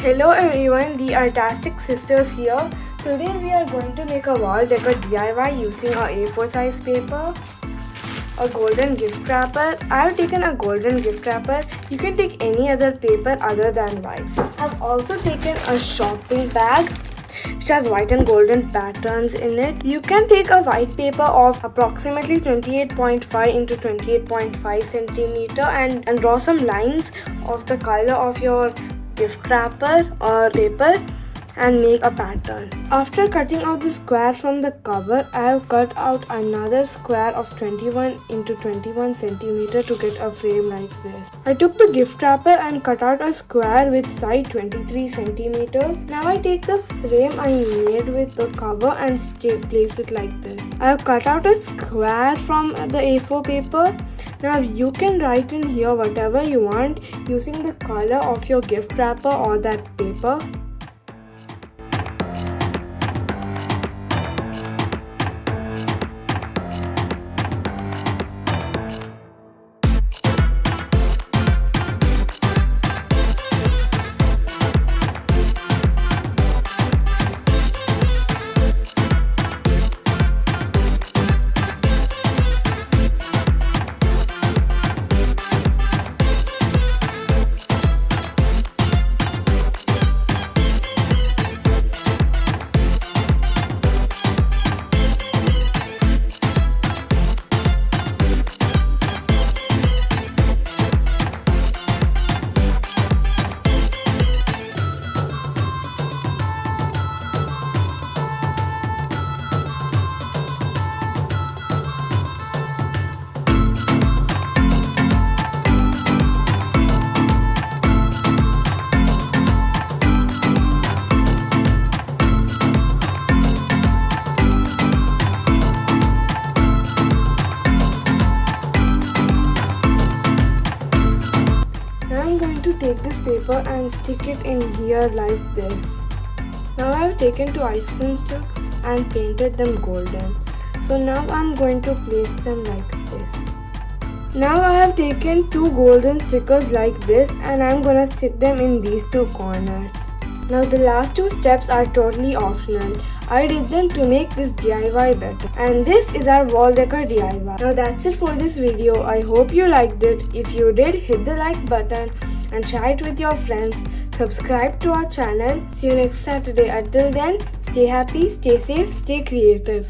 Hello everyone, the Art-tastic sisters here. Today we are going to make a wall decor DIY using a A4 size paper, a golden gift wrapper. I have taken a golden gift wrapper. You can take any other paper other than white. I have also taken a shopping bag which has white and golden patterns in it. You can take a white paper of approximately 28.5 into 28.5 centimeter and draw some lines of the color of your gift wrapper or paper and make a pattern. After cutting out the square from the cover, I have cut out another square of 21 into 21 centimeter to get a frame like this. I took the gift wrapper and cut out a square with side 23 centimeters. Now I take the frame I made with the cover and place it like this. I have cut out a square from the A4 paper. Now you can write in here whatever you want using the color of your gift wrapper or that paper. To take this paper and stick it in here like this. Now I have taken two ice cream sticks and painted them golden. So now I am going to place them like this. Now I have taken two golden stickers like this and I am gonna stick them in these two corners. Now the last two steps are totally optional. I did them to make this DIY better. And this is our wall decor DIY. Now that's it for this video. I hope you liked it. If you did, hit the like button and share it with your friends. Subscribe to our channel. See you next Saturday. Until then, stay happy, stay safe, stay creative.